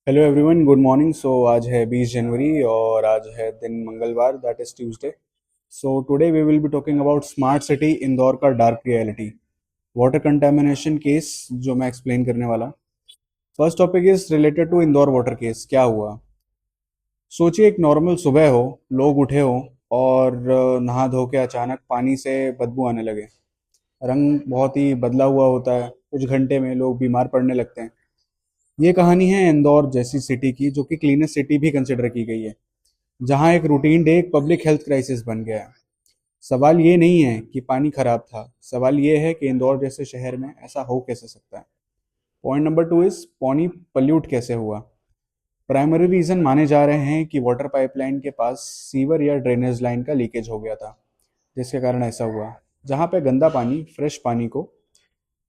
Hello everyone, good morning. आज है 20 जनवरी और आज है दिन मंगलवार, that is Tuesday. Today we will be talking about smart city Indore का dark reality, water contamination case जो मैं एक्सप्लेन करने वाला। First topic is related to Indore water case. क्या हुआ? सोचिए एक नॉर्मल सुबह हो, लोग उठे हो और नहा धो के अचानक पानी से बदबू आने लगे। रंग बहुत ही बदला हुआ होता है, कुछ घंटे में लोग बीमार पड़ने लगते हैं। ये कहानी है इंदौर जैसी सिटी की, जो कि क्लीनेस्ट सिटी भी कंसिडर की गई है, जहां एक रूटीन डे एक पब्लिक हेल्थ क्राइसिस बन गया है। सवाल ये नहीं है कि पानी खराब था, सवाल ये है कि इंदौर जैसे शहर में ऐसा हो कैसे सकता है। पॉइंट नंबर टू इज पानी पल्यूट कैसे हुआ। प्राइमरी रीजन माने जा रहे हैं कि वाटर पाइपलाइन के पास सीवर या ड्रेनेज लाइन का लीकेज हो गया था, जिसके कारण ऐसा हुआ। जहाँ पे गंदा पानी फ्रेश पानी को,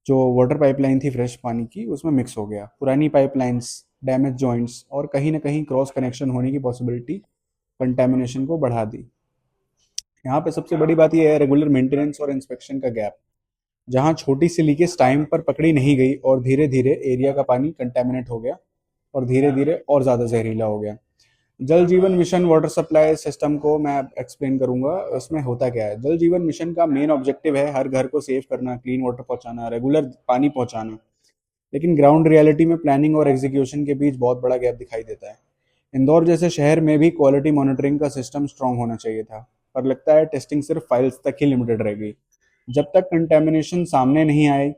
जो वाटर पाइपलाइन थी फ्रेश पानी की, उसमें मिक्स हो गया। पुरानी पाइपलाइंस, डैमेज जॉइंट्स और कहीं ना कहीं क्रॉस कनेक्शन होने की पॉसिबिलिटी कंटेमिनेशन को बढ़ा दी। यहाँ पे सबसे बड़ी बात यह है रेगुलर मेंटेनेंस और इंस्पेक्शन का गैप। जहाँ छोटी सी लीकेज टाइम पर पकड़ी नहीं गई और धीरे धीरे एरिया का पानी कंटेमिनेट हो गया और धीरे धीरे और ज़्यादा जहरीला हो गया। जल जीवन मिशन वाटर सप्लाई सिस्टम को मैं एक्सप्लेन करूंगा। उसमें होता क्या है, जल जीवन मिशन का मेन ऑब्जेक्टिव है हर घर को सेव करना, क्लीन वाटर पहुंचाना, रेगुलर पानी पहुंचाना। लेकिन ग्राउंड रियलिटी में प्लानिंग और एग्जीक्यूशन के बीच बहुत बड़ा गैप दिखाई देता है। इंदौर जैसे शहर में भी क्वालिटी मॉनिटरिंग का सिस्टम स्ट्रांग होना चाहिए था, पर लगता है टेस्टिंग सिर्फ फाइल्स तक ही लिमिटेड रह गई। जब तक कंटेमिनेशन सामने नहीं आए,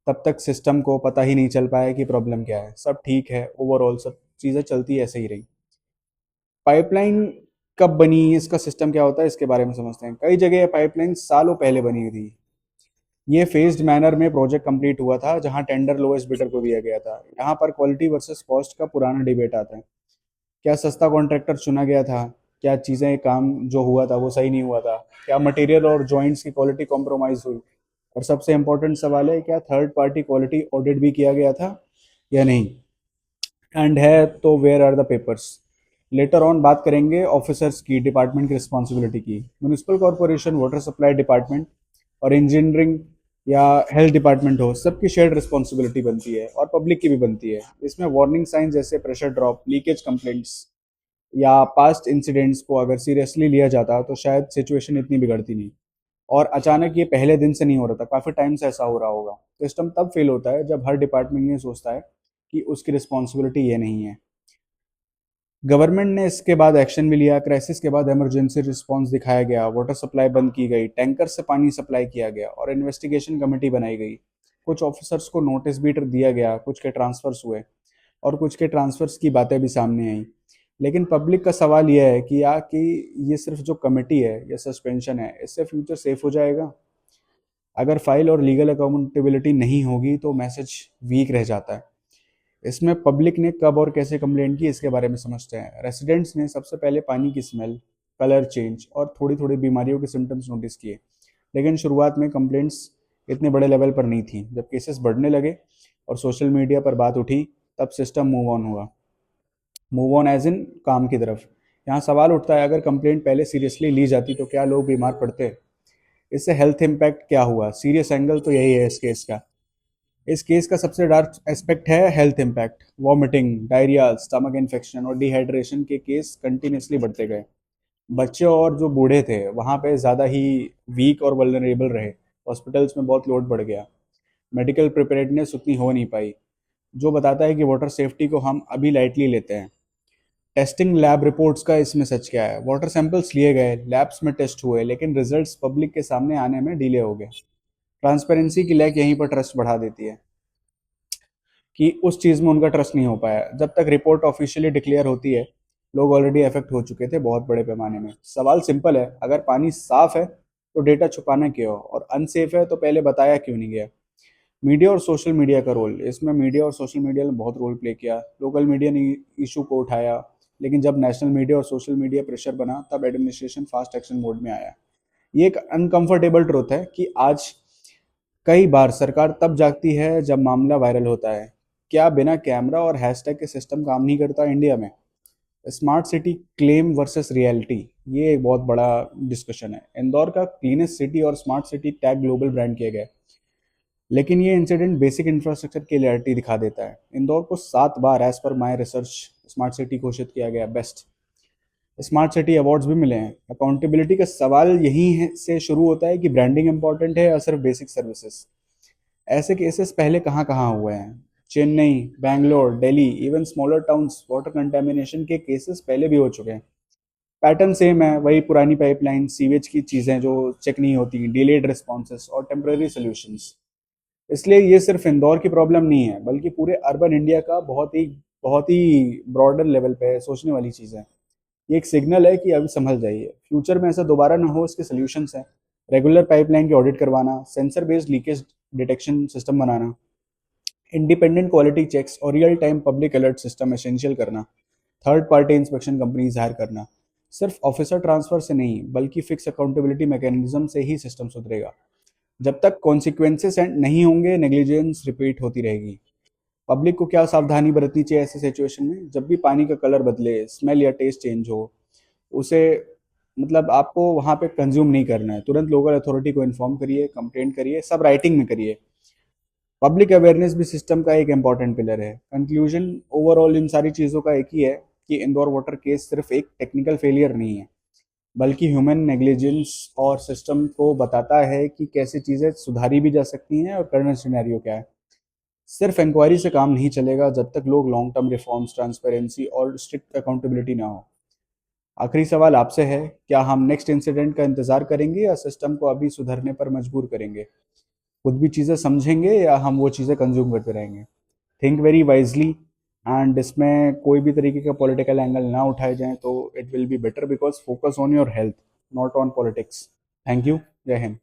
तब तक सिस्टम को पता ही नहीं चल पाया कि प्रॉब्लम क्या है। सब ठीक है, ओवरऑल सब चीज़ें चलती ऐसे ही रही। पाइपलाइन कब बनी, इसका सिस्टम क्या होता है, इसके बारे में समझते हैं। कई जगह पाइपलाइन सालों पहले बनी थी। ये फेज्ड मैनर में प्रोजेक्ट कंप्लीट हुआ था, जहां टेंडर लोएस्ट बिडर को दिया गया था। यहाँ पर क्वालिटी वर्सेस कॉस्ट का पुराना डिबेट आता है। क्या सस्ता कॉन्ट्रैक्टर चुना गया था? क्या चीज़ें, काम जो हुआ था वो सही नहीं हुआ था? क्या मटेरियल और जॉइंट्स की क्वालिटी कॉम्प्रोमाइज हुई? और सबसे इंपॉर्टेंट सवाल है, क्या थर्ड पार्टी क्वालिटी ऑडिट भी किया गया था या नहीं? एंड है तो where are the papers? Later on बात करेंगे ऑफिसर्स की, डिपार्टमेंट की रिस्पॉन्सिबिलिटी की। Municipal corporation, water supply department और इंजीनियरिंग या हेल्थ डिपार्टमेंट हो, सबकी शेयर्ड रिस्पॉन्सिबिलिटी बनती है और पब्लिक की भी बनती है। इसमें वार्निंग साइन जैसे प्रेशर ड्रॉप, लीकेज कंप्लेंट्स या पास्ट इंसिडेंट्स को अगर सीरियसली लिया जाता तो शायद सिचुएशन इतनी बिगड़ती नहीं। और अचानक ये पहले दिन से नहीं हो रहा था, काफ़ी टाइम से ऐसा हो रहा होगा। सिस्टम तब फेल होता है जब हर डिपार्टमेंट ये सोचता है कि उसकी रिस्पॉन्सिबिलिटी ये नहीं है। गवर्नमेंट ने इसके बाद एक्शन भी लिया। क्राइसिस के बाद इमरजेंसी रिस्पांस दिखाया गया, वाटर सप्लाई बंद की गई, टैंकर से पानी सप्लाई किया गया और इन्वेस्टिगेशन कमेटी बनाई गई। कुछ ऑफिसर्स को नोटिस भी दिया गया, कुछ के ट्रांसफर्स हुए और कुछ के ट्रांसफर्स की बातें भी सामने आई। लेकिन पब्लिक का सवाल यह है कि ये सिर्फ जो कमेटी है या सस्पेंशन है, इससे फ्यूचर सेफ हो जाएगा? अगर फाइल और लीगल अकाउंटेबिलिटी नहीं होगी तो मैसेज वीक रह जाता है। इसमें पब्लिक ने कब और कैसे कंप्लेंट की, इसके बारे में समझते हैं। रेसिडेंट्स ने सबसे पहले पानी की स्मेल, कलर चेंज और थोड़ी थोड़ी बीमारियों के सिम्टम्स नोटिस किए। लेकिन शुरुआत में कंप्लेंट्स इतने बड़े लेवल पर नहीं थी। जब केसेस बढ़ने लगे और सोशल मीडिया पर बात उठी, तब सिस्टम मूव ऑन हुआ। मूव ऑन एज इन काम की तरफ। यहाँ सवाल उठता है, अगर कंप्लेंट पहले सीरियसली ली जाती तो क्या लोग बीमार पड़ते? इससे हेल्थ इम्पैक्ट क्या हुआ? सीरियस एंगल तो यही है इस केस का। इस केस का सबसे डार्क एस्पेक्ट है health impact. Vomiting, diarrhoea, stomach infection और डिहाइड्रेशन के केस कंटिन्यूसली बढ़ते गए। बच्चे और जो बूढ़े थे वहाँ पे ज़्यादा ही वीक और वल्नरेबल रहे। हॉस्पिटल्स में बहुत लोड बढ़ गया। मेडिकल प्रिपेयर्डनेस उतनी हो नहीं पाई, जो बताता है कि वाटर सेफ्टी को हम अभी लाइटली लेते हैं। टेस्टिंग लैब रिपोर्ट्स का इसमें सच क्या है? वाटर सैंपल्स लिए गए, लैब्स में टेस्ट हुए, लेकिन रिजल्ट्स पब्लिक के सामने आने में डिले हो गए। ट्रांसपेरेंसी की लैक यहीं पर ट्रस्ट बढ़ा देती है कि उस चीज़ में उनका ट्रस्ट नहीं हो पाया। जब तक रिपोर्ट ऑफिशियली डिक्लेयर होती है, लोग ऑलरेडी अफेक्ट हो चुके थे बहुत बड़े पैमाने में। सवाल सिंपल है, अगर पानी साफ है तो डेटा छुपाना क्यों, और अनसेफ है तो पहले बताया क्यों नहीं गया? मीडिया और सोशल मीडिया का रोल। इसमें मीडिया और सोशल मीडिया ने बहुत रोल प्ले किया। लोकल मीडिया ने इशू को उठाया, लेकिन जब नेशनल मीडिया और सोशल मीडिया प्रेशर बना, तब एडमिनिस्ट्रेशन फास्ट एक्शन मोड में आया। ये एक अनकंफर्टेबल ट्रुथ है कि आज कई बार सरकार तब जागती है जब मामला वायरल होता है। क्या बिना कैमरा और हैशटैग के सिस्टम काम नहीं करता इंडिया में? Smart city claim versus reality, ये एक बहुत बड़ा डिस्कशन है। इंदौर का क्लीनेस्ट सिटी और smart city tag global brand किया गया है। लेकिन ये इंसिडेंट बेसिक इंफ्रास्ट्रक्चर की रियलिटी दिखा देता है। इंदौर को 7 बार as per my research smart city घोषित किया गया, बेस्ट स्मार्ट सिटी अवार्ड्स भी मिले हैं। अकाउंटेबिलिटी का सवाल यहीं से शुरू होता है कि ब्रांडिंग इंपॉर्टेंट है या सिर्फ बेसिक सर्विसेज। ऐसे केसेस पहले कहाँ कहाँ हुए हैं? Chennai, Bangalore, Delhi, even smaller towns water contamination के केसेस पहले भी हो चुके हैं। पैटर्न सेम है, वही पुरानी पाइपलाइन, सीवेज की चीज़ें जो चेक नहीं होती, डिलेड रिस्पॉन्सेस और टेम्पररी सोल्यूशंस। इसलिए ये सिर्फ इंदौर की प्रॉब्लम नहीं है, बल्कि पूरे अर्बन इंडिया का बहुत ही ब्रॉडर लेवल पे सोचने वाली चीज़ है। ये एक सिग्नल है कि अभी संभल जाइए, फ्यूचर में ऐसा दोबारा ना हो, इसके सोल्यूशंस हैं। रेगुलर पाइपलाइन की ऑडिट करवाना, sensor based leakage detection system बनाना, इंडिपेंडेंट क्वालिटी चेक्स और real time public alert system essential करना, third party inspection companies hire करना। सिर्फ ऑफिसर ट्रांसफर से नहीं, बल्कि फिक्स अकाउंटेबिलिटी मैकेनिज्म से ही सिस्टम सुधरेगा। जब तक कॉन्सिक्वेंसेस नहीं होंगे, नेग्लिजेंस रिपीट होती रहेगी। पब्लिक को क्या सावधानी बरतनी चाहिए ऐसे सिचुएशन में? जब भी पानी का कलर बदले, स्मेल या टेस्ट चेंज हो, उसे मतलब आपको वहाँ पे कंज्यूम नहीं करना है। तुरंत लोकल अथॉरिटी को इन्फॉर्म करिए, कंप्लेंट करिए, सब राइटिंग में करिए। पब्लिक अवेयरनेस भी सिस्टम का एक इंपॉर्टेंट पिलर है। कंक्लूजन ओवरऑल इन सारी चीज़ों का एक ही है कि इंदौर वाटर केस सिर्फ एक टेक्निकल फेलियर नहीं है, बल्कि ह्यूमन नेग्लिजेंस और सिस्टम को बताता है कि कैसे चीज़ें सुधारी भी जा सकती हैं और करंट सिनेरियो क्या है। सिर्फ इंक्वायरी से काम नहीं चलेगा जब तक लोग लॉन्ग टर्म रिफॉर्म्स, ट्रांसपेरेंसी और स्ट्रिक्ट अकाउंटेबिलिटी ना हो। आखिरी सवाल आपसे है, क्या हम नेक्स्ट इंसिडेंट का इंतजार करेंगे या सिस्टम को अभी सुधरने पर मजबूर करेंगे? खुद भी चीज़ें समझेंगे या हम वो चीज़ें कंज्यूम करते रहेंगे? थिंक वेरी वाइजली, एंड इसमें कोई भी तरीके का पॉलिटिकल एंगल ना उठाए जाएं तो it will be better, because focus on your health, not on politics. Thank you. जय हिंद।